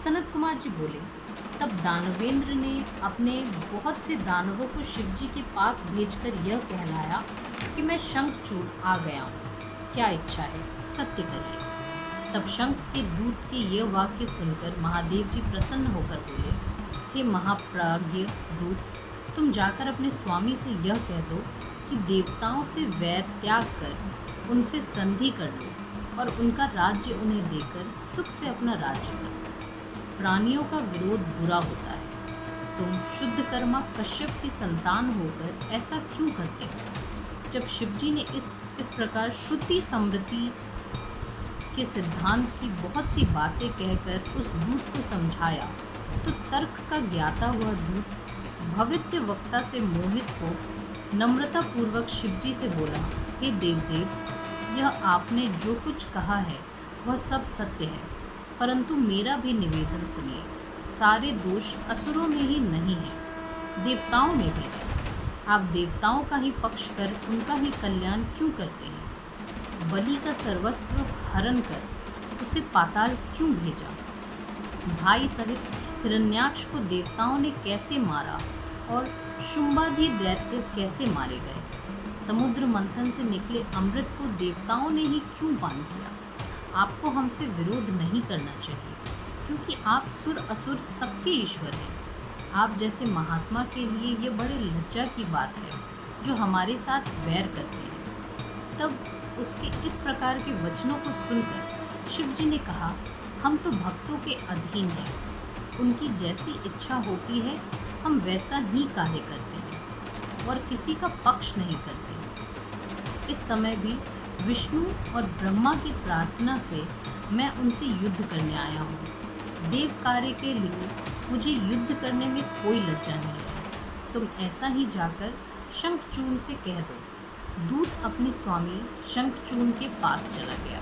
सनत कुमार जी बोले, तब दानवेंद्र ने अपने बहुत से दानवों को शिवजी के पास भेजकर यह कहलाया कि मैं शंखचूड़ आ गया हूँ, क्या इच्छा है सत्य करिए। तब शंख के दूत के यह वाक्य सुनकर महादेव जी प्रसन्न होकर बोले, हे महाप्राज्ञ दूत, तुम जाकर अपने स्वामी से यह कह दो कि देवताओं से वैर त्याग कर उनसे संधि कर लो और उनका राज्य उन्हें देकर सुख से अपना राज्य करो। प्राणियों का विरोध बुरा होता है। तुम शुद्ध कर्मा कश्यप की संतान होकर ऐसा क्यों करते हो? जब शिवजी ने इस प्रकार श्रुति समृद्धि के सिद्धांत की बहुत सी बातें कहकर उस दूत को समझाया तो तर्क का ज्ञाता हुआ दूत भविष्य वक्ता से मोहित हो नम्रता पूर्वक शिवजी से बोला, हे देवदेव, यह आपने जो कुछ कहा है वह सब सत्य है, परंतु मेरा भी निवेदन सुनिए। सारे दोष असुरों में ही नहीं है, देवताओं में भी है। आप देवताओं का ही पक्ष कर उनका ही कल्याण क्यों करते हैं? बलि का सर्वस्व हरण कर उसे पाताल क्यों भेजा? भाई सहित हिरण्याक्ष को देवताओं ने कैसे मारा और शुंभादि दैत्य कैसे मारे गए? समुद्र मंथन से निकले अमृत को देवताओं ने ही क्यों पान किया? आपको हमसे विरोध नहीं करना चाहिए, क्योंकि आप सुर असुर सबके ईश्वर हैं। आप जैसे महात्मा के लिए ये बड़े लज्जा की बात है जो हमारे साथ वैर करते हैं। तब उसके इस प्रकार के वचनों को सुनकर शिवजी ने कहा, हम तो भक्तों के अधीन हैं, उनकी जैसी इच्छा होती है हम वैसा ही कार्य करते हैं और किसी का पक्ष नहीं करते। इस समय भी विष्णु और ब्रह्मा की प्रार्थना से मैं उनसे युद्ध करने आया हूँ। देव कार्य के लिए मुझे युद्ध करने में कोई लज्जा नहीं है। तुम ऐसा ही जाकर शंखचूड़ से कह दो। दूत अपने स्वामी शंखचूड़ के पास चला गया।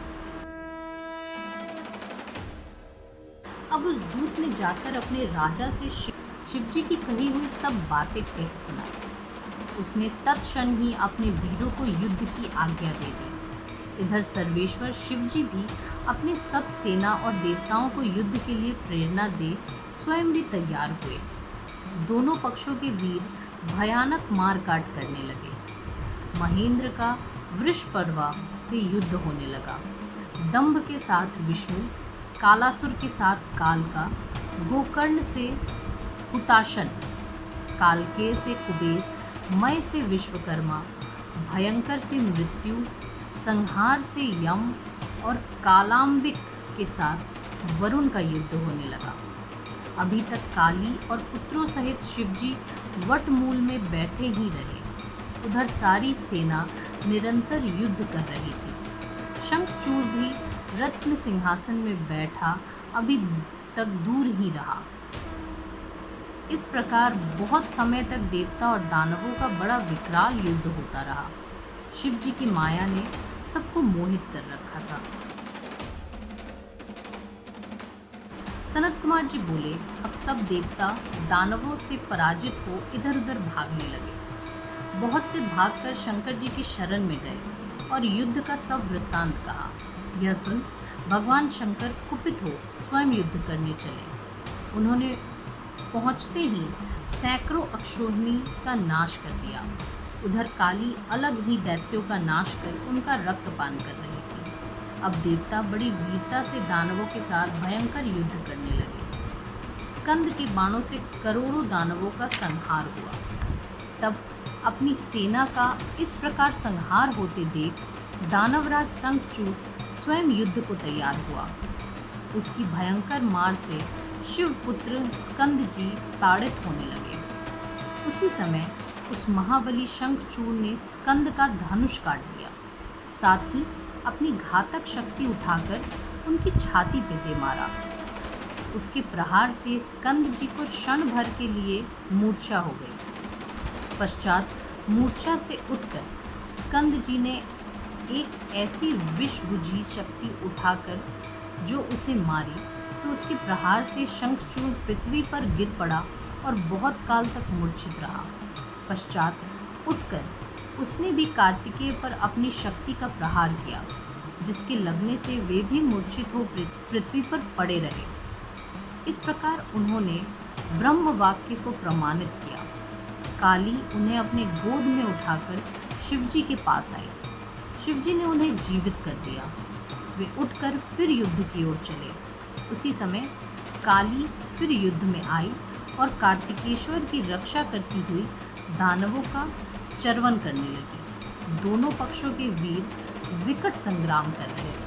अब उस दूत ने जाकर अपने राजा से शिवजी की कही हुई सब बातें कह सुनाई। उसने तत्क्षण ही अपने वीरों को युद्ध की आज्ञा दे दी। इधर सर्वेश्वर शिवजी भी अपने सब सेना और देवताओं को युद्ध के लिए प्रेरणा दे स्वयं भी तैयार हुए। दोनों पक्षों के वीर भयानक मार काट करने लगे। महेंद्र का वृषपर्वा से युद्ध होने लगा। दंभ के साथ विष्णु, कालासुर के साथ कालका, गोकर्ण से हुताशन, कालकेय से कुबेर, मय से विश्वकर्मा, भयंकर से मृत्यु, संहार से यम और कालांबिक के साथ वरुण का युद्ध होने लगा। अभी तक काली और पुत्रों सहित शिवजी वटमूल में बैठे ही रहे। उधर सारी सेना निरंतर युद्ध कर रही थी। शंखचूड़ भी रत्न सिंहासन में बैठा अभी तक दूर ही रहा। इस प्रकार बहुत समय तक देवता और दानवों का बड़ा विकराल युद्ध होता रहा। शिव जी की माया ने सबको मोहित कर रखा था। सनत कुमार जी बोले, अब सब देवता दानवों से पराजित हो इधर उधर भागने लगे। बहुत से भागकर शंकर जी की शरण में गए और युद्ध का सब वृत्तांत कहा। यह सुन भगवान शंकर कुपित हो स्वयं युद्ध करने चले। उन्होंने पहुंचते ही सैकड़ों अक्षोहिणी का नाश कर दिया। उधर काली अलग ही दैत्यों का नाश कर उनका रक्तपान कर रही थी। अब देवता बड़ी वीरता से दानवों के साथ भयंकर युद्ध करने लगे। स्कंद के बाणों से करोड़ों दानवों का संहार हुआ। तब अपनी सेना का इस प्रकार संहार होते देख दानवराज शंखचूड़ स्वयं युद्ध को तैयार हुआ। उसकी भयंकर मार से शिवपुत्र स्कंद जी ताड़ित होने लगे। उसी समय उस महाबली शंखचूड़ ने स्कंद का धनुष काट दिया। साथ ही अपनी घातक शक्ति उठाकर उनकी छाती पे दे मारा। उसके प्रहार से स्कंद जी को क्षण भर के लिए मूर्छा हो गई। पश्चात मूर्छा से उठकर स्कंद जी ने एक ऐसी विष बुझी शक्ति उठाकर जो उसे मारी, तो उसके प्रहार से शंखचूड़ पृथ्वी पर गिर पड़ा और बहुत काल तक मूर्छित रहा। पश्चात उठकर उसने भी कार्तिकेय पर अपनी शक्ति का प्रहार किया, जिसके लगने से वे भी मूर्छित हो पृथ्वी पर पड़े रहे। इस प्रकार उन्होंने ब्रह्म वाक्य को प्रमाणित किया। काली उन्हें अपने गोद में उठाकर शिवजी के पास आई। शिवजी ने उन्हें जीवित कर दिया। वे उठकर फिर युद्ध की ओर चले। उसी समय काली फिर युद्ध में आई और कार्तिकेश्वर की रक्षा करती हुई दानवों का चर्वण करने लगी। दोनों पक्षों के वीर विकट संग्राम कर रहे थे।